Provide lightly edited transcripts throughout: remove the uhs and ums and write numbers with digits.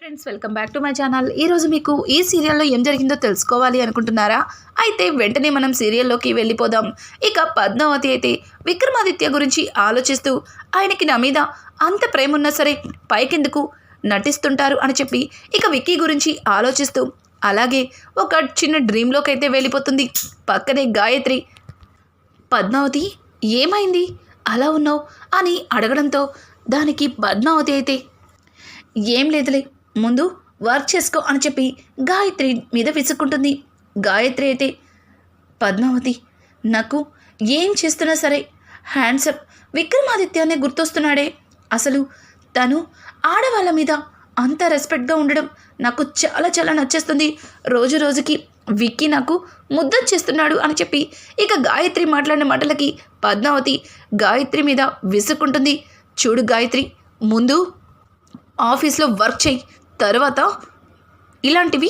Friends, welcome back to my channel. ఈరోజు మీకు ఈ సీరియల్లో ఏం జరిగిందో తెలుసుకోవాలి అనుకుంటున్నారా? అయితే వెంటనే మనం సీరియల్లోకి వెళ్ళిపోదాం. ఇక పద్మావతి అయితే విక్రమాదిత్య గురించి ఆలోచిస్తూ ఆయనకి నా మీద అంత ప్రేమ ఉన్నా సరే పైకెందుకు నటిస్తుంటారు అని చెప్పి ఇక విక్కీ గురించి ఆలోచిస్తూ అలాగే ఒక చిన్న డ్రీమ్లోకి అయితే వెళ్ళిపోతుంది. పక్కనే గాయత్రి పద్మావతి ఏమైంది అలా ఉన్నావు అని అడగడంతో దానికి పద్మావతి అయితే ఏం లేదులే, ముందు వర్క్ చేసుకో అని చెప్పి గాయత్రి మీద విసుక్కుంటుంది. గాయత్రి అయితే పద్మావతి నాకు ఏం చేస్తున్నా సరే హ్యాండ్సప్ విక్రమాదిత్యానే గుర్తొస్తున్నాడే. అసలు తను ఆడవాళ్ళ మీద అంత రెస్పెక్ట్గా ఉండడం నాకు చాలా చాలా నచ్చేస్తుంది. రోజు రోజుకి విక్కీ నాకు ముద్దొచ్చేస్తున్నాడు అని చెప్పి ఇక గాయత్రి మాట్లాడిన మాటలకి పద్మావతి గాయత్రి మీద విసుక్కుంటుంది. చూడు గాయత్రి, ముందు ఆఫీస్లో వర్క్ చేయి, తర్వాత ఇలాంటివి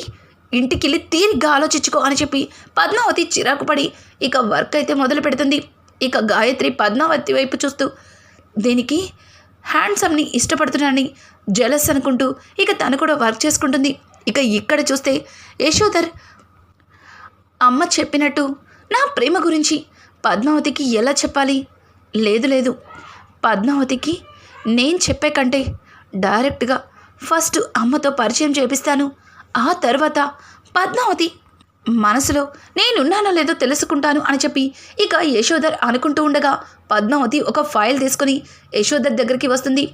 ఇంటికెళ్ళి తీరిగ్గా ఆలోచించుకో అని చెప్పి పద్మావతి చిరాకు పడి ఇక వర్క్ అయితే మొదలు పెడుతుంది. ఇక గాయత్రి పద్మావతి వైపు చూస్తూ దీనికి హ్యాండ్సమ్ని ఇష్టపడుతున్నానని జెలస్ అనుకుంటూ ఇక తను కూడా వర్క్ చేసుకుంటుంది. ఇక ఇక్కడ చూస్తే యశోధర్ అమ్మ చెప్పినట్టు నా ప్రేమ గురించి పద్మావతికి ఎలా చెప్పాలి? లేదు, పద్మావతికి నేను చెప్పే కంటే డైరెక్ట్గా ఫస్ట్ అమ్మతో పరిచయం చేపిస్తాను. ఆ తర్వాత పద్మావతి మనసులో నేనున్నానో లేదో తెలుసుకుంటాను అని చెప్పి ఇక యశోధర్ అనుకుంటూ ఉండగా పద్మావతి ఒక ఫైల్ తీసుకుని యశోధర్ దగ్గరికి వస్తుంది.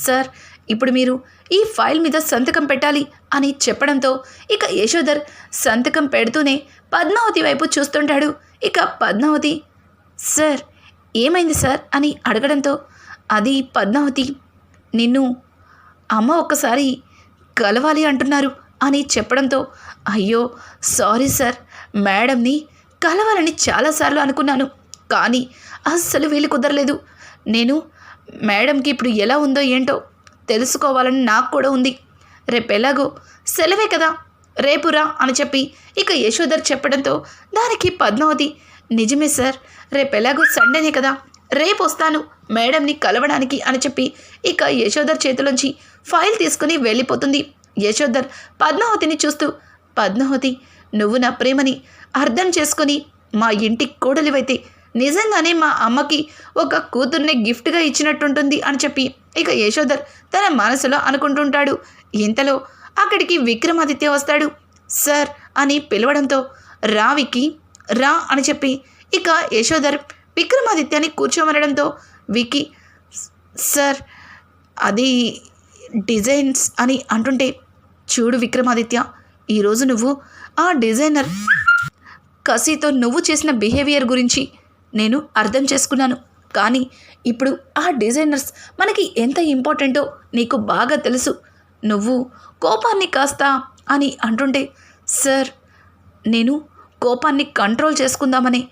సార్, ఇప్పుడు మీరు ఈ ఫైల్ మీద సంతకం పెట్టాలి అని చెప్పడంతో ఇక యశోధర్ సంతకం పెడుతూనే పద్మావతి వైపు చూస్తుంటాడు. ఇక పద్మావతి సార్ ఏమైంది సార్ అని అడగడంతో అది పద్మావతి నిన్ను అమ్మ ఒక్కసారి కలవాలి అంటున్నారు అని చెప్పడంతో అయ్యో సారీ సార్, మేడంని కలవాలని చాలాసార్లు అనుకున్నాను, కానీ అస్సలు వీలు కుదరలేదు. నేను మేడంకి ఇప్పుడు ఎలా ఉందో ఏంటో తెలుసుకోవాలని నాకు కూడా ఉంది. రేపు ఎలాగో సెలవే కదా, రేపు రా అని చెప్పి ఇక యశోధర్ చెప్పడంతో దానికి పద్మావతి నిజమే సార్, రేపు ఎలాగో సండేనే కదా, రేపు వస్తాను మేడంని కలవడానికి అని చెప్పి ఇక యశోధర్ చేతిలోంచి ఫైల్ తీసుకుని వెళ్ళిపోతుంది. యశోధర్ పద్మావతిని చూస్తూ పద్మావతి, నువ్వు నా ప్రేమని అర్థం చేసుకొని మా ఇంటి కోడలివైతే నిజంగానే మా అమ్మకి ఒక కూతుర్ని గిఫ్ట్గా ఇచ్చినట్టుంటుంది అని చెప్పి ఇక యశోధర్ తన మనసులో అనుకుంటుంటాడు. ఇంతలో అక్కడికి విక్రమాదిత్య వస్తాడు. సార్ అని పిలవడంతో రా విక్కీ రా అని చెప్పి ఇక యశోధర్ విక్రమాదిత్యాన్ని కూర్చోమనడంతో విక్కీ సార్ అది డిజైన్స్ అని అంటుంటే చూడు విక్రమాదిత్య, ఈరోజు నువ్వు ఆ డిజైనర్ కసితో నువ్వు చేసిన బిహేవియర్ గురించి నేను అర్థం చేసుకున్నాను. కానీ ఇప్పుడు ఆ డిజైనర్స్ మనకి ఎంత ఇంపార్టెంటో నీకు బాగా తెలుసు. నువ్వు కోపాన్ని కాస్త అని అంటుంటే సార్ నేను కోపాన్ని కంట్రోల్ చేసుకుందామని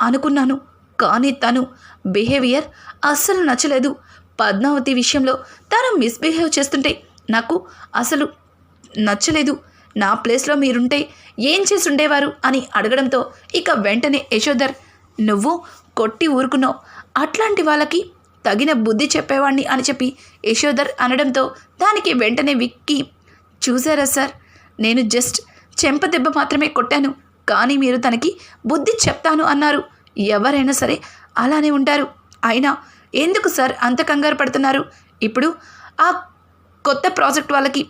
అనుకున్నాను, కానీ తను బిహేవియర్ అస్సలు నచ్చలేదు. పద్మావతి విషయంలో తను మిస్బిహేవ్ చేస్తుంటే నాకు అసలు నచ్చలేదు. నా ప్లేస్లో మీరుంటే ఏం చేసి ఉండేవారు అని అడగడంతో ఇక వెంటనే యశోధర్ నువ్వు కొట్టి ఊరుకున్నావు, అట్లాంటి వాళ్ళకి తగిన బుద్ధి చెప్పేవాడిని అని చెప్పి యశోధర్ అనడంతో దానికి వెంటనే విక్కీ చూసారా సార్, నేను జస్ట్ చెంపదెబ్బ మాత్రమే కొట్టాను, కానీ మీరు తనకి బుద్ధి చెప్తాను అన్నారు. ఎవరైనా సరే అలానే ఉంటారు. అయినా ఎందుకు సార్ అంత కంగారు పడుతున్నారు? ఇప్పుడు ఆ కొత్త ప్రాజెక్ట్ వాళ్ళకి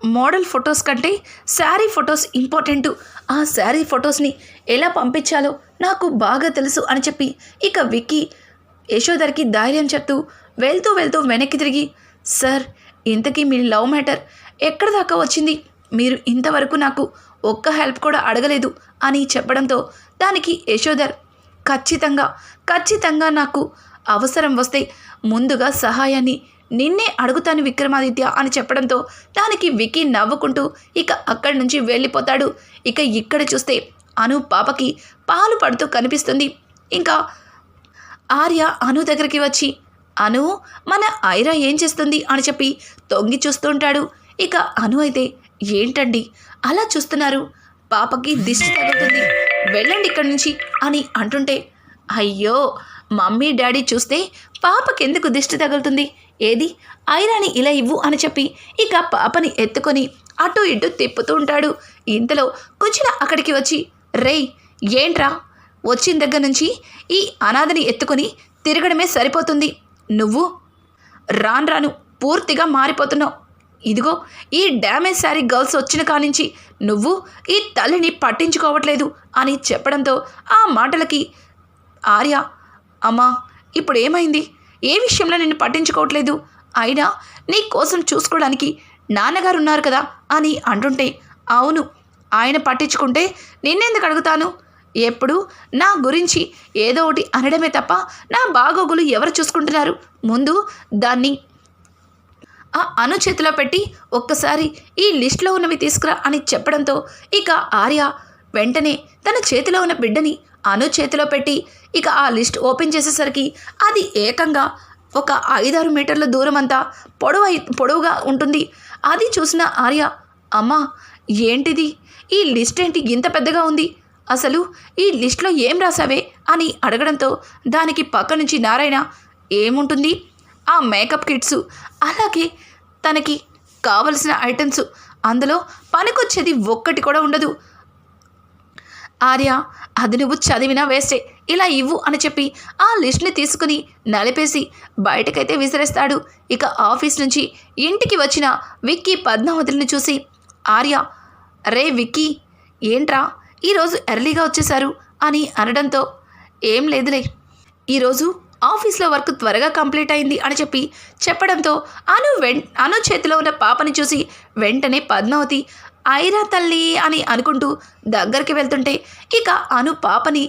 మోడల్ ఫొటోస్ కంటే శారీ ఫొటోస్ ఇంపార్టెంటు. ఆ శారీ ఫొటోస్ని ఎలా పంపించాలో నాకు బాగా తెలుసు అని చెప్పి ఇక విక్కీ యశోధర్కి ధైర్యం చెప్తూ వెళ్తూ వెనక్కి తిరిగి సార్ ఇంతకీ మీ లవ్ మ్యాటర్ ఎక్కడి దాకా వచ్చింది? మీరు ఇంతవరకు నాకు ఒక్క హెల్ప్ కూడా అడగలేదు అని చెప్పడంతో దానికి యశోధర్ ఖచ్చితంగా నాకు అవసరం వస్తే ముందుగా సహాయాన్ని నిన్నే అడుగుతాను విక్రమాదిత్య అని చెప్పడంతో దానికి విక్కీ నవ్వుకుంటూ ఇక అక్కడి నుంచి వెళ్ళిపోతాడు. ఇక ఇక్కడ చూస్తే అను పాపకి పాలు పడుతూ కనిపిస్తుంది. ఇంకా ఆర్య అను దగ్గరికి వచ్చి అను మన ఐరా ఏం చేస్తుంది అని చెప్పి తొంగి చూస్తుంటాడు. ఇక అను అయితే ఏంటండి అలా చూస్తున్నారు, పాపకి దిష్టి తగులుతుంది, వెళ్ళండి ఇక్కడి నుంచి అని అంటుంటే అయ్యో మమ్మీ డాడీ చూస్తే పాపకెందుకు దిష్టి తగులుతుంది, ఏది ఐరాని ఇలా ఇవ్వు అని చెప్పి ఇక పాపని ఎత్తుకొని అటు ఇటు తిప్పుతూ ఉంటాడు. ఇంతలో కుచిన అక్కడికి వచ్చి, రేయ్ ఏంట్రా, వచ్చిన దగ్గర నుంచి ఈ అనాథని ఎత్తుకొని తిరగడమే సరిపోతుంది, నువ్వు రాను పూర్తిగా మారిపోతున్నావు. ఇదిగో ఈ డ్యామేజ్ శారీ గర్ల్స్ వచ్చిన కానించి నువ్వు ఈ తల్లిని పట్టించుకోవట్లేదు అని చెప్పడంతో ఆ మాటలకి ఆర్య, అమ్మా ఇప్పుడు ఏమైంది, ఏ విషయంలో నిన్ను పట్టించుకోవట్లేదు, అయినా నీ కోసం చూసుకోవడానికి నాన్నగారు ఉన్నారు కదా అని అంటుంటే, అవును ఆయన పట్టించుకుంటే నిన్నెందుకు అడుగుతాను, ఎప్పుడు నా గురించి ఏదో ఒకటి అనడమే తప్ప నా బాగోగులు ఎవరు చూసుకుంటున్నారు, ముందు దాన్ని ఆ అను చేతిలో పెట్టి ఒక్కసారి ఈ లిస్ట్లో ఉన్నవి తీసుకురా అని చెప్పడంతో ఇక ఆర్య వెంటనే తన చేతిలో ఉన్న బిడ్డని అను చేతిలో పెట్టి ఇక ఆ లిస్ట్ ఓపెన్ చేసేసరికి అది ఏకంగా ఒక 5-6 మీటర్ల దూరం అంతా పొడవుగా ఉంటుంది. అది చూసిన ఆర్య, అమ్మా ఏంటిది, ఈ లిస్ట్ ఏంటి ఇంత పెద్దగా ఉంది, అసలు ఈ లిస్ట్లో ఏం రాసావే అని అడగడంతో దానికి పక్క నుంచి నారాయణ, ఏముంటుంది ఆ మేకప్ కిట్స్, అలాగే తనకి కావలసిన ఐటమ్స్, అందులో పనికొచ్చేది ఒక్కటి కూడా ఉండదు, ఆర్య అది నువ్వు చదివినా వేస్టే, ఇలా ఇవ్వు అని చెప్పి ఆ లిస్ట్ని తీసుకుని నలిపేసి బయటకైతే విసిరేస్తాడు. ఇక ఆఫీస్ నుంచి ఇంటికి వచ్చిన విక్కీ పద్మావతిని చూసి, ఆర్య, రే విక్కీ ఏంట్రా ఈరోజు ఎర్లీగా వచ్చేశారు అని అనడంతో, ఏం లేదులే ఈరోజు ఆఫీస్లో వర్క్ త్వరగా కంప్లీట్ అయింది అని చెప్పడంతో అను చేతిలో ఉన్న పాపని చూసి వెంటనే పద్మావతి ఐరా తల్లి అని అనుకుంటూ దగ్గరికి వెళ్తుంటే ఇక అను పాపని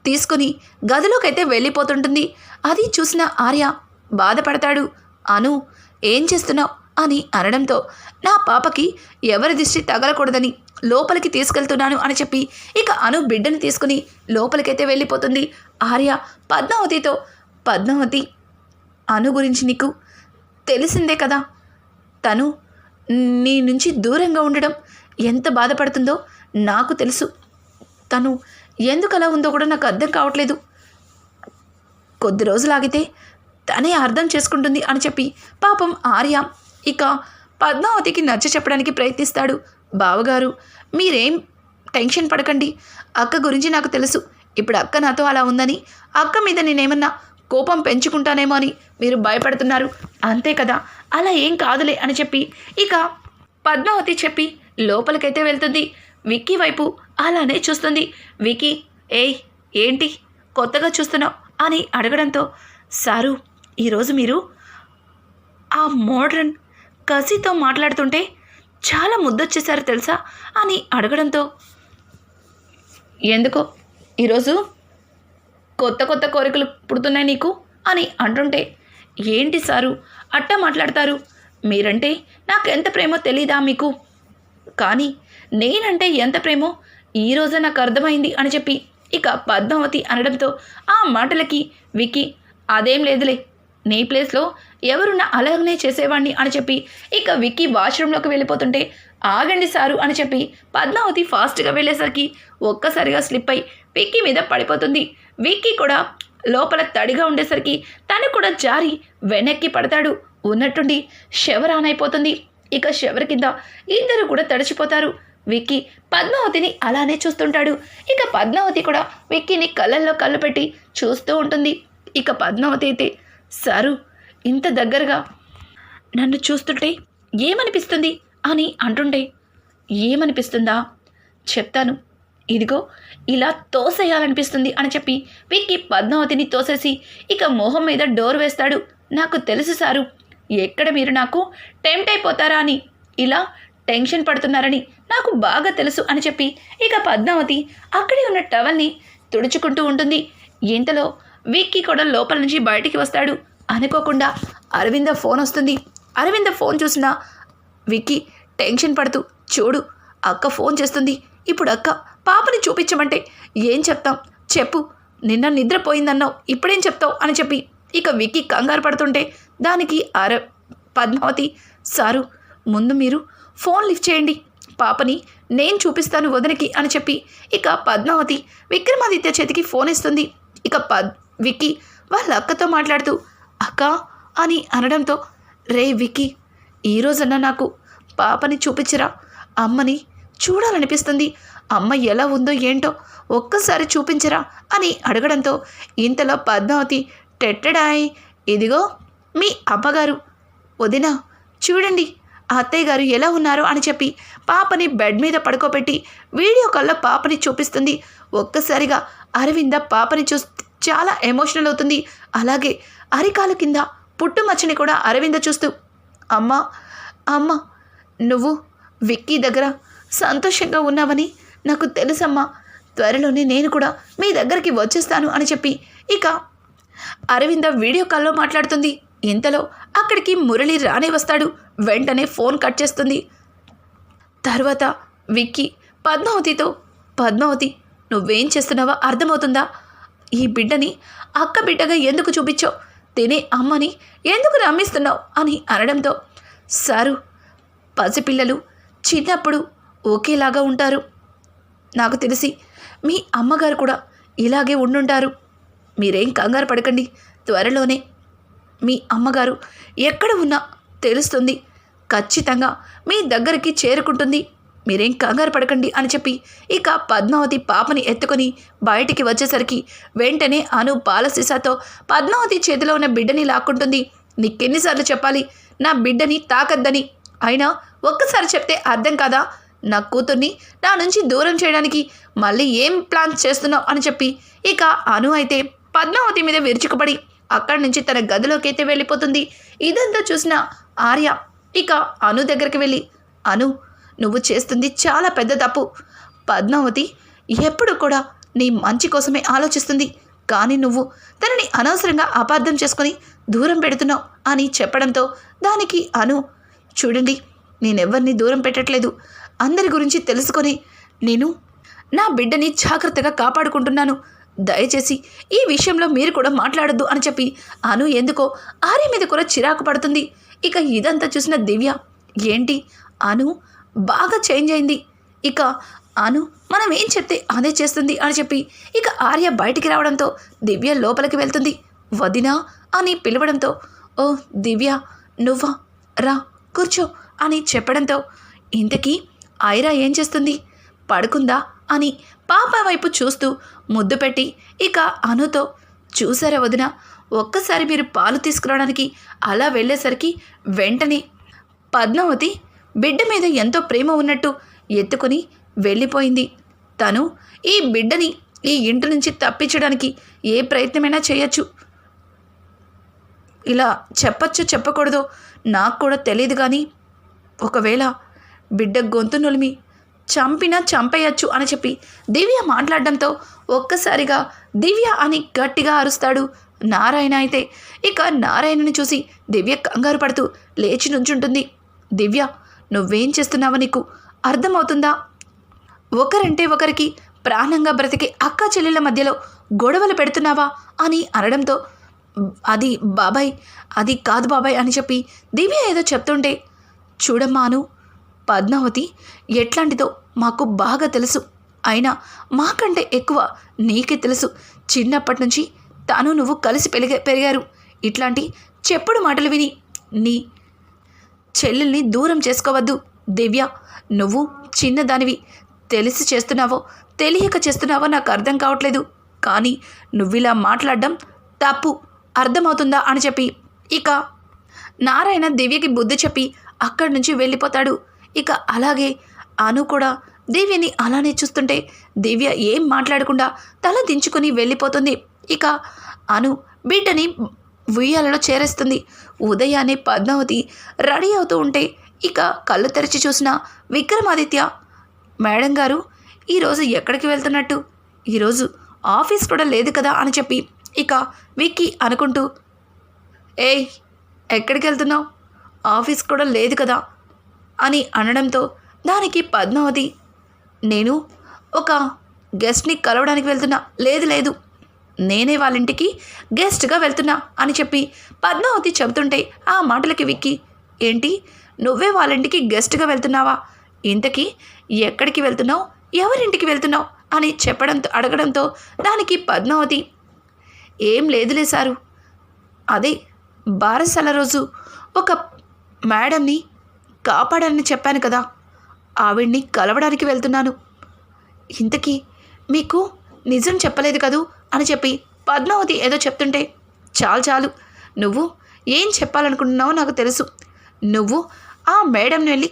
తీసుకుని గదిలోకైతే వెళ్ళిపోతుంటుంది. అది చూసిన ఆర్య బాధపడతాడు. అను ఏం చేస్తున్నావు అని అనడంతో, నా పాపకి ఎవరి దిష్టి తగలకూడదని లోపలికి తీసుకెళ్తున్నాను అని చెప్పి ఇక అను బిడ్డను తీసుకుని లోపలికైతే వెళ్ళిపోతుంది. ఆర్య పద్మావతితో, పద్మావతి అను గురించి నీకు తెలిసిందే కదా, తను నీ నుంచి దూరంగా ఉండడం ఎంత బాధపడుతుందో నాకు తెలుసు, తను ఎందుకు అలా ఉందో కూడా నాకు అర్థం కావట్లేదు, కొద్ది రోజులు ఆగితే తనే అర్థం చేసుకుంటుంది అని చెప్పి పాపం ఆర్య ఇక పద్మావతికి నచ్చ చెప్పడానికి ప్రయత్నిస్తాడు. బావగారు మీరేం టెన్షన్ పడకండి, అక్క గురించి నాకు తెలుసు, ఇప్పుడు అక్క నాతో అలా ఉందని అక్క మీద నేనేమన్నా కోపం పెంచుకుంటానేమో అని మీరు భయపడుతున్నారు అంతే కదా, అలా ఏం కాదులే అని చెప్పి ఇక పద్మావతి చెప్పి లోపలికైతే వెళ్తుంది. విక్కీ వైపు అలానే చూస్తుంది. విక్కీ, ఏయ్ ఏంటి కొత్తగా చూస్తున్నావు అని అడగడంతో, సారు ఈరోజు మీరు ఆ మోడ్రన్ కసితో మాట్లాడుతుంటే చాలా ముద్దొచ్చేసారు తెలుసా అని అడగడంతో, ఎందుకో ఈరోజు కొత్త కోరికలు పుడుతున్నాయి నీకు అని అంటుంటే, ఏంటి సారు అట్టా మాట్లాడతారు, మీరంటే నాకు ఎంత ప్రేమో తెలీదా మీకు, కానీ నేనంటే ఎంత ప్రేమో ఈరోజే నాకు అర్థమైంది అని చెప్పి ఇక పద్మావతి అనడంతో ఆ మాటలకి విక్కీ, అదేం లేదులే, నీ ప్లేస్లో ఎవరున్నా అలాగనే చేసేవాడిని అని చెప్పి ఇక విక్కీ వాష్రూమ్లోకి వెళ్ళిపోతుంటే, ఆగండి సారు అని చెప్పి పద్మావతి ఫాస్ట్గా వెళ్ళేసరికి ఒక్కసారిగా స్లిప్ అయి విక్కీ మీద పడిపోతుంది. విక్కీ కూడా లోపల తడిగా ఉండేసరికి తను కూడా జారి వెనక్కి పడతాడు. ఉన్నట్టుండి షవర్ ఆన్ అయిపోతుంది. ఇక షవర్ కింద ఇద్దరు కూడా తడిచిపోతారు. విక్కీ పద్మావతిని అలానే చూస్తుంటాడు. ఇక పద్మావతి కూడా విక్కీని కళ్ళల్లో కళ్ళు పెట్టి చూస్తూ ఉంటుంది. ఇక పద్మావతి అయితే, సారు ఇంత దగ్గరగా నన్ను చూస్తుంటే ఏమనిపిస్తుంది అని అంటుంటే, ఏమనిపిస్తుందా చెప్తాను, ఇదిగో ఇలా తోసేయాలనిపిస్తుంది అని చెప్పి విక్కీ పద్మావతిని తోసేసి ఇక మొహం మీద డోర్ వేస్తాడు. నాకు తెలుసు సారు, ఎక్కడ మీరు నాకు టెంప్ట్ అయిపోతారా అని ఇలా టెన్షన్ పడుతున్నారని నాకు బాగా తెలుసు అని చెప్పి ఇక పద్మావతి అక్కడే ఉన్న టవల్ని తుడుచుకుంటూ ఉంటుంది. ఇంతలో విక్కీ కూడా లోపల నుంచి బయటికి వస్తాడు. అనుకోకుండా అరవింద ఫోన్ వస్తుంది. అరవింద ఫోన్ చూసిన విక్కీ టెన్షన్ పడుతూ, చూడు అక్క ఫోన్ చేస్తుంది, ఇప్పుడు అక్క పాపని చూపించమంటే ఏం చెప్తాం చెప్పు, నిన్న నిద్రపోయిందన్నావు ఇప్పుడేం చెప్తావు అని చెప్పి ఇక విక్కీ కంగారు పడుతుంటే దానికి పద్మావతి, సారు ముందు మీరు ఫోన్ లిఫ్ట్ చేయండి, పాపని నేను చూపిస్తాను వదనకి అని చెప్పి ఇక పద్మావతి విక్రమాదిత్య చేతికి ఫోన్ ఇస్తుంది. ఇక విక్కీ వాళ్ళ అక్కతో మాట్లాడుతూ అక్క అని అనడంతో, రే విక్కీ, ఈరోజన్నా నాకు పాపని చూపించరా, అమ్మని చూడాలనిపిస్తుంది, అమ్మ ఎలా ఉందో ఏంటో ఒక్కసారి చూపించరా అని అడగడంతో ఇంతలో పద్మావతి టెట్టడాయ్, ఇదిగో మీ అమ్మగారు, వదిన చూడండి అత్తయ్య గారు ఎలా ఉన్నారో అని చెప్పి పాపని బెడ్ మీద పడుకోబెట్టి వీడియో కాల్లో పాపని చూపిస్తుంది. ఒక్కసారిగా అరవింద పాపని చూసి చాలా ఎమోషనల్ అవుతుంది. అలాగే అరికాలు కింద పుట్టుమచ్చని కూడా అరవింద చూస్తూ, అమ్మా అమ్మ, నువ్వు విక్కీ దగ్గర సంతోషంగా ఉన్నావని నాకు తెలుసమ్మా, త్వరలోనే నేను కూడా మీ దగ్గరికి వచ్చేస్తాను అని చెప్పి ఇక అరవింద వీడియో కాల్లో మాట్లాడుతుంది. ఇంతలో అక్కడికి మురళి రానే వస్తాడు. వెంటనే ఫోన్ కట్ చేస్తుంది. తర్వాత విక్కీ పద్మావతితో, పద్మావతి నువ్వేం చేస్తున్నావో అర్థమవుతుందా, ఈ బిడ్డని అక్క బిడ్డగా ఎందుకు చూపించావు, తినే అమ్మని ఎందుకు నమ్మిస్తున్నావు అని అనడంతో, సారు పసిపిల్లలు చిన్నప్పుడు ఒకేలాగా ఉంటారు, నాకు తెలిసి మీ అమ్మగారు కూడా ఇలాగే ఉండుంటారు, మీరేం కంగారు పడకండి, త్వరలోనే మీ అమ్మగారు ఎక్కడ ఉన్నా తెలుస్తుంది, ఖచ్చితంగా మీ దగ్గరికి చేరుకుంటుంది, మీరేం కంగారు పడకండి అని చెప్పి ఇక పద్మావతి పాపని ఎత్తుకొని బయటికి వచ్చేసరికి వెంటనే అను పాల సీసాతో పద్మావతి చేతిలో ఉన్న బిడ్డని లాక్కుంటుంది. నీకెన్నిసార్లు చెప్పాలి నా బిడ్డని తాకద్దని, అయినా ఒక్కసారి చెప్తే అర్థం కాదా, నా కూతుర్ని నా నుంచి దూరం చేయడానికి మళ్ళీ ఏం ప్లాన్ చేస్తున్నావు అని చెప్పి ఇక అను అయితే పద్మావతి మీద విరుచుకుపడి అక్కడి నుంచి తన గదిలోకి అయితే వెళ్ళిపోతుంది. ఇదంతా చూసిన ఆర్య ఇక అను దగ్గరికి వెళ్ళి, అను నువ్వు చేస్తుంది చాలా పెద్ద తప్పు, పద్మావతి ఎప్పుడు కూడా నీ మంచి కోసమే ఆలోచిస్తుంది, కానీ నువ్వు తనని అనవసరంగా అపార్థం చేసుకొని దూరం పెడుతున్నావు అని చెప్పడంతో దానికి అను, చూడండి నేనెవరిని దూరం పెట్టట్లేదు, అందరి గురించి తెలుసుకొని నేను నా బిడ్డని జాగ్రత్తగా కాపాడుకుంటున్నాను, దయచేసి ఈ విషయంలో మీరు కూడా మాట్లాడొద్దు అని చెప్పి అను ఎందుకో ఆర్య మీద కూడా చిరాకు పడుతుంది. ఇక ఇదంతా చూసిన దివ్య, ఏంటి అను బాగా చేంజ్ అయింది, ఇక అను మనం ఏం చెప్తే అదే చేస్తుంది అని చెప్పి ఇక ఆర్య బయటికి రావడంతో దివ్య లోపలికి వెళ్తుంది. వదినా అని పిలవడంతో, ఓ దివ్య నువ్వా, రా కూర్చో అని చెప్పడంతో, ఇంతకీ ఐరా ఏం చేస్తుంది, పడుకుందా అని పాప వైపు చూస్తూ ముద్దు పెట్టి ఇక అనుతో, చూసారా వదిన, ఒక్కసారి మీరు పాలు తీసుకురావడానికి అలా వెళ్ళేసరికి వెంటనే పద్మావతి బిడ్డ మీద ఎంతో ప్రేమ ఉన్నట్టు ఎత్తుకుని వెళ్ళిపోయింది, తను ఈ బిడ్డని ఈ ఇంటి నుంచి తప్పించడానికి ఏ ప్రయత్నమైనా చేయొచ్చు, ఇలా చెప్పచ్చో చెప్పకూడదో నాకు కూడా తెలియదు, కానీ ఒకవేళ బిడ్డ గొంతు నులిమి చంపినా చంపేయచ్చు అని చెప్పి దివ్య మాట్లాడడంతో ఒక్కసారిగా దివ్య అని గట్టిగా అరుస్తాడు నారాయణ. అయితే ఇక నారాయణని చూసి దివ్య కంగారు పడుతూ లేచి నుంచుంటుంది. దివ్య నువ్వేం చేస్తున్నావో నీకు అర్థమవుతుందా, ఒకరంటే ఒకరికి ప్రాణంగా బ్రతికే అక్క చెల్లెల మధ్యలో గొడవలు పెడుతున్నావా అని అనడంతో, అది బాబాయ్, అది కాదు బాబాయ్ అని చెప్పి దివ్య ఏదో చెప్తుంటే, చూడమ్మాను పద్మావతి ఎట్లాంటిదో మాకు బాగా తెలుసు, అయినా మాకంటే ఎక్కువ నీకే తెలుసు, చిన్నప్పటి నుంచి తాను నువ్వు కలిసి పెరిగారు, ఇట్లాంటి చెప్పుడు మాటలు విని నీ చెల్లెల్ని దూరం చేసుకోవద్దు దివ్య, నువ్వు చిన్నదానివి, తెలిసి చేస్తున్నావో తెలియక చేస్తున్నావో నాకు అర్థం కావట్లేదు, కానీ నువ్విలా మాట్లాడడం తప్పు, అర్థమవుతుందా అని చెప్పి ఇక నారాయణ దివ్యకి బుద్ధి చెప్పి అక్కడి నుంచి వెళ్ళిపోతాడు. ఇక అలాగే అను కూడా దివ్యని అలానే చూస్తుంటే దివ్య ఏం మాట్లాడకుండా తల దించుకొని వెళ్ళిపోతుంది. ఇక అను బిడ్డని ఉయ్యాలలో చేరేస్తుంది. ఉదయాన్నే పద్మావతి రెడీ అవుతూ ఉంటే ఇక కళ్ళు తెరిచి చూసిన విక్రమాదిత్య, మేడం గారు ఈరోజు ఎక్కడికి వెళ్తున్నట్టు, ఈరోజు ఆఫీస్ కూడా లేదు కదా అని చెప్పి ఇక విక్కీ అనుకుంటూ, ఏయ్ ఎక్కడికి వెళ్తున్నావు, ఆఫీస్ కూడా లేదు కదా అని అనడంతో దానికి పద్మావతి, నేను ఒక గెస్ట్ని కలవడానికి వెళ్తున్నా, లేదు లేదు నేనే వాళ్ళ ఇంటికి గెస్ట్గా వెళ్తున్నా అని చెప్పి పద్మావతి చెబుతుంటే ఆ మాటలకి విక్కీ, ఏంటి నువ్వే వాళ్ళ ఇంటికి గెస్ట్గా వెళ్తున్నావా, ఇంతకీ ఎక్కడికి వెళ్తున్నావు, ఎవరింటికి వెళ్తున్నావు అని చెప్పడంతో అడగడంతో దానికి పద్మావతి, ఏం లేదులే సారు, అదే బారసాల రోజు ఒక మేడంని కాపాడని చెప్పాను కదా, ఆవిడ్ని కలవడానికి వెళ్తున్నాను. ఇంతకీ మీకు నిజం చెప్పలేదు కదూ అని చెప్పి పద్మావతి ఏదో చెప్తుంటే, చాలు చాలు, నువ్వు ఏం చెప్పాలనుకుంటున్నావో నాకు తెలుసు. నువ్వు ఆ మేడంని వెళ్ళి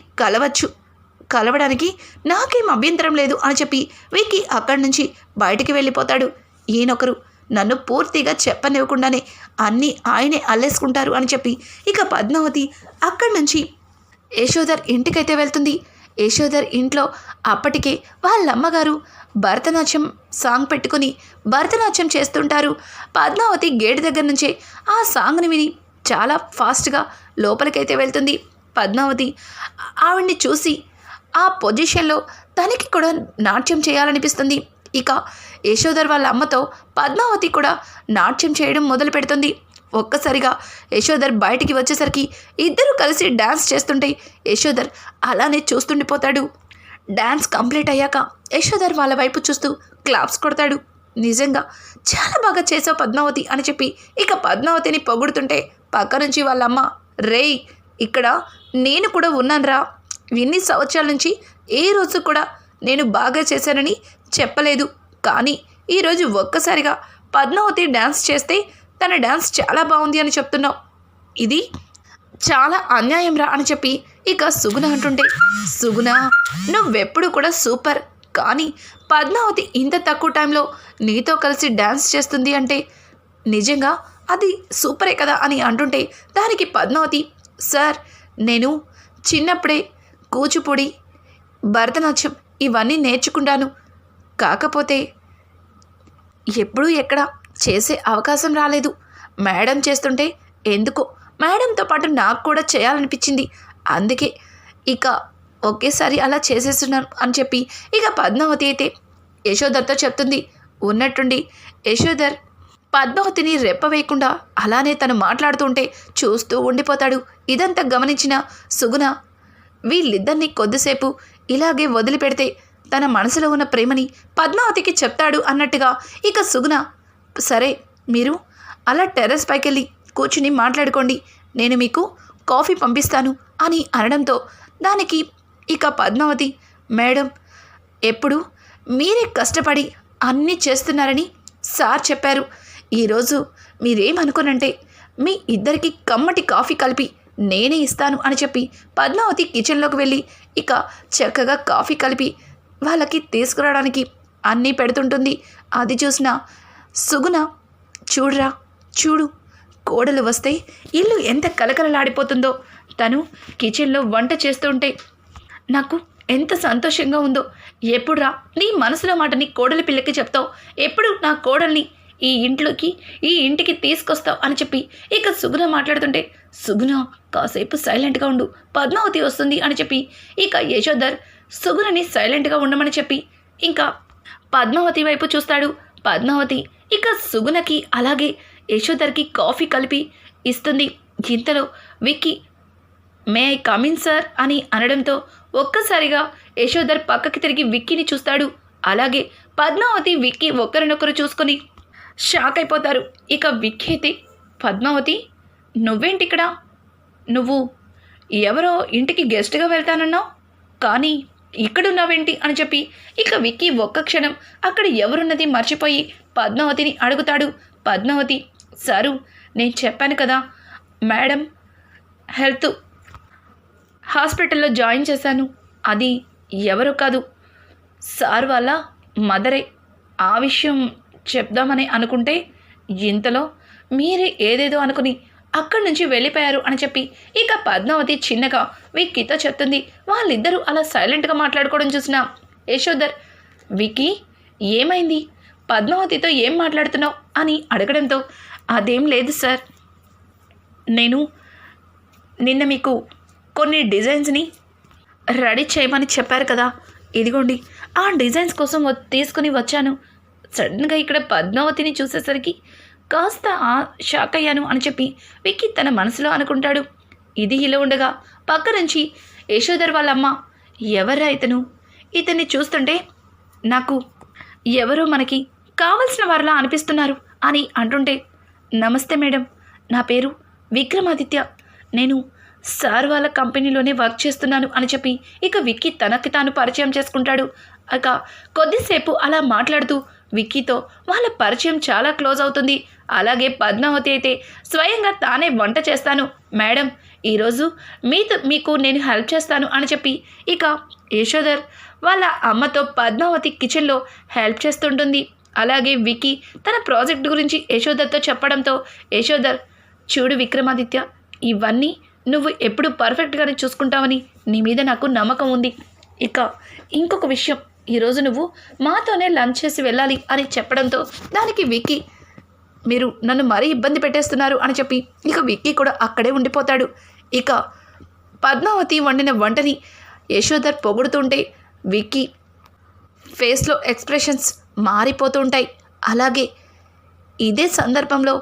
కలవడానికి నాకేం అభ్యంతరం లేదు అని చెప్పి విక్కీ అక్కడి నుంచి బయటికి వెళ్ళిపోతాడు. ఈయనొకరు నన్ను పూర్తిగా చెప్పనివ్వకుండానే అన్నీ ఆయనే అల్లేసుకుంటారు అని చెప్పి ఇక పద్మావతి అక్కడి నుంచి యశోధర్ ఇంటికైతే వెళ్తుంది. యశోధర్ ఇంట్లో అప్పటికే వాళ్ళమ్మగారు భరతనాట్యం సాంగ్ పెట్టుకుని భరతనాట్యం చేస్తుంటారు. పద్మావతి గేటు దగ్గర నుంచే ఆ సాంగ్ని విని చాలా ఫాస్ట్గా లోపలికైతే వెళ్తుంది. పద్మావతి ఆవిడ్ని చూసి ఆ పొజిషన్లో తనకి కూడా నాట్యం చేయాలనిపిస్తుంది. ఇక యశోధర్ వాళ్ళ అమ్మతో పద్మావతి కూడా నాట్యం చేయడం మొదలు పెడుతుంది. ఒక్కసారిగా యశోధర్ బయటికి వచ్చేసరికి ఇద్దరు కలిసి డ్యాన్స్ చేస్తుంటే యశోధర్ అలానే చూస్తుండిపోతాడు. డ్యాన్స్ కంప్లీట్ అయ్యాక యశోధర్ వాళ్ళ వైపు చూస్తూ క్లాప్స్ కొడతాడు. నిజంగా చాలా బాగా చేసావు పద్మావతి అని చెప్పి ఇక పద్మావతిని పొగుడుతుంటే పక్క నుంచి వాళ్ళమ్మ, రేయ్ ఇక్కడ నేను కూడా ఉన్నానురా, ఇన్ని సంవత్సరాల నుంచి ఏ రోజు కూడా నేను బాగా చేశానని చెప్పలేదు, కానీ ఈరోజు ఒక్కసారిగా పద్మావతి డ్యాన్స్ చేస్తే తన డ్యాన్స్ చాలా బాగుంది అని చెప్తున్నావు, ఇది చాలా అన్యాయం రా అని చెప్పి ఇక సుగుణ అంటుంటే, సుగుణ నువ్వెప్పుడు కూడా సూపర్, కానీ పద్మావతి ఇంత తక్కువ టైంలో నీతో కలిసి డ్యాన్స్ చేస్తుంది అంటే నిజంగా అది సూపరే కదా అని అంటుంటే దానికి పద్మావతి, సార్ నేను చిన్నప్పుడే కూచిపూడి భరతనాట్యం ఇవన్నీ నేర్చుకుంటాను, కాకపోతే ఎప్పుడూ ఎక్కడ చేసే అవకాశం రాలేదు. మేడం చేస్తుంటే ఎందుకో మేడంతో పాటు నాకు కూడా చేయాలనిపించింది, అందుకే ఇక ఒకేసారి అలా చేసేస్తున్నాను అని చెప్పి ఇక పద్మావతి అయితే యశోధర్తో చెప్తుంది. ఉన్నట్టుండి యశోధర్ పద్మావతిని రెప్పవేయకుండా అలానే తను మాట్లాడుతుంటే చూస్తూ ఉండిపోతాడు. ఇదంతా గమనించిన సుగుణ వీళ్ళిద్దరినీ కొద్దిసేపు ఇలాగే వదిలిపెడితే తన మనసులో ఉన్న ప్రేమని పద్మావతికి చెప్తాడు అన్నట్టుగా ఇక సుగుణ, సరే మీరు అలా టెర్రస్ పైకెళ్ళి కూర్చుని మాట్లాడుకోండి, నేను మీకు కాఫీ పంపిస్తాను అని అనడంతో దానికి ఇక పద్మావతి, మేడం ఎప్పుడు మీరే కష్టపడి అన్నీ చేస్తున్నారని సార్ చెప్పారు, ఈరోజు మీరేమనుకోనంటే మీ ఇద్దరికి కమ్మటి కాఫీ కలిపి నేనే ఇస్తాను అని చెప్పి పద్మావతి కిచెన్లోకి వెళ్ళి ఇక చక్కగా కాఫీ కలిపి వాళ్ళకి తీసుకురావడానికి అన్నీ పెడుతుంటుంది. అది చూసిన సుగుణ, చూడురా చూడు, కోడలు వస్తే ఇల్లు ఎంత కలకలలాడిపోతుందో, తను కిచెన్లో వంట చేస్తుంటే నాకు ఎంత సంతోషంగా ఉందో, ఎప్పుడురా నీ మనసులో మాటని కోడలి పిల్లకి చెప్తావు, ఎప్పుడు నా కోడల్ని ఈ ఇంటికి తీసుకొస్తావు అని చెప్పి ఇక సుగుణ మాట్లాడుతుంటే, సుగుణ కాసేపు సైలెంట్గా ఉండు, పద్మావతి వస్తుంది అని చెప్పి ఇక యశోధర్ సుగుణని సైలెంట్గా ఉండమని చెప్పి ఇంకా పద్మావతి వైపు చూస్తాడు. పద్మావతి ఇక సుగుణకి అలాగే యశోధర్కి కాఫీ కలిపి ఇస్తుంది. ఇంతలో Vicky, may I come in sir అని అనడంతో ఒక్కసారిగా యశోధర్ పక్కకి తిరిగి విక్కీని చూస్తాడు. అలాగే పద్మావతి విక్కీ ఒకరినొకరు చూసుకొని షాక్ అయిపోతారు. ఇక విక్కీ అయితే, పద్మావతి నువ్వేంటి ఇక్కడ, నువ్వు ఎవరో ఇంటికి గెస్ట్గా వెళ్తానన్నావు కానీ ఇక్కడున్నావేంటి అని చెప్పి ఇక విక్కీ ఒక్క క్షణం అక్కడ ఎవరున్నది మర్చిపోయి పద్మావతిని అడుగుతాడు. పద్మావతి, సారు నేను చెప్పాను కదా మేడం హెల్త్ హాస్పిటల్లో జాయిన్ చేశాను, అది ఎవరు కాదు సార్ వాళ్ళ మదరే, ఆ విషయం చెప్దామని అనుకుంటే ఇంతలో మీరే ఏదేదో అనుకుని అక్కడి నుంచి వెళ్ళిపోయారు అని చెప్పి ఇక పద్మావతి చిన్నగా విక్కీతో చెప్తుంది. వాళ్ళిద్దరూ అలా సైలెంట్గా మాట్లాడుకోవడం చూసిన యశోధర్, విక్కీ ఏమైంది, పద్మావతితో ఏం మాట్లాడుతున్నావు అని అడగడంతో, అదేం లేదు సార్, నేను నిన్న మీకు కొన్ని డిజైన్స్ని రెడీ చేయమని చెప్పారు కదా, ఇదిగోండి ఆ డిజైన్స్ కోసం తీసుకుని వచ్చాను, సడన్గా ఇక్కడ పద్మావతిని చూసేసరికి కాస్త షాక్ అయ్యాను అని చెప్పి విక్కీ తన మనసులో అనుకుంటాడు. ఇది ఇలా ఉండగా పక్క నుంచి యశోధర్ వాళ్ళమ్మ, ఎవరా ఇతను, ఇతన్ని చూస్తుంటే నాకు ఎవరో మనకి కావలసిన వారిలా అనిపిస్తున్నారు అని అంటుంటే, నమస్తే మేడం, నా పేరు విక్రమాదిత్య, నేను సార్ వాళ్ళ కంపెనీలోనే వర్క్ చేస్తున్నాను అని చెప్పి ఇక విక్కీ తనకి తాను పరిచయం చేసుకుంటాడు. ఇక కొద్దిసేపు అలా మాట్లాడుతూ విక్కీతో వాళ్ళ పరిచయం చాలా క్లోజ్ అవుతుంది. అలాగే పద్మావతి అయితే స్వయంగా తానే వంట చేస్తాను మేడం, ఈరోజు మీకు నేను హెల్ప్ చేస్తాను అని చెప్పి ఇక యశోధర్ వాళ్ళ అమ్మతో పద్మావతి కిచెన్లో హెల్ప్ చేస్తుంటుంది. అలాగే విక్కీ తన ప్రాజెక్ట్ గురించి యశోధర్తో చెప్పడంతో, యశోధర్ చూడు విక్రమాదిత్య, ఇవన్నీ నువ్వు ఎప్పుడు పర్ఫెక్ట్గానే చూసుకుంటావని నీ మీద నాకు నమ్మకం ఉంది. ఇక ఇంకొక విషయం, ఈరోజు నువ్వు మాతోనే లంచ్ చేసి వెళ్ళాలి అని చెప్పడంతో దానికి విక్కీ, మీరు నన్ను మరీ ఇబ్బంది పెట్టేస్తున్నారు అని చెప్పి ఇక విక్కీ కూడా అక్కడే ఉండిపోతాడు. ఇక పద్మావతి వండిన వంటని యశోధర్ పొగుడుతుంటే విక్కీ ఫేస్లో ఎక్స్ప్రెషన్స్ మారిపోతూ ఉంటాయి. అలాగే ఇదే సందర్భంలో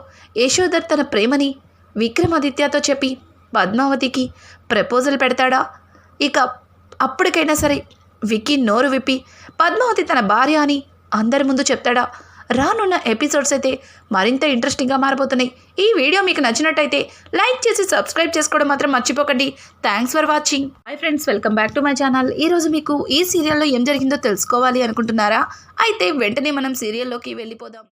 యశోధర్ తన ప్రేమని విక్రమాదిత్యతో చెప్పి పద్మావతికి ప్రపోజల్ పెడతాడా? ఇక అప్పటికైనా సరే విక్కీ నోరు విప్పి పద్మావతి తన భార్య అని అందరి ముందు చెప్తాడా? రానున్న ఎపిసోడ్స్ అయితే మరింత ఇంట్రెస్టింగ్గా మారబోతున్నాయి. ఈ వీడియో మీకు నచ్చినట్టయితే లైక్ చేసి సబ్స్క్రైబ్ చేసుకోవడం మాత్రం మర్చిపోకండి. Thanks for watching. Hi friends, welcome back to my channel. ఈరోజు మీకు ఈ సీరియల్లో ఏం జరిగిందో తెలుసుకోవాలి అనుకుంటున్నారా? అయితే వెంటనే మనం సీరియల్లోకి వెళ్ళిపోదాం.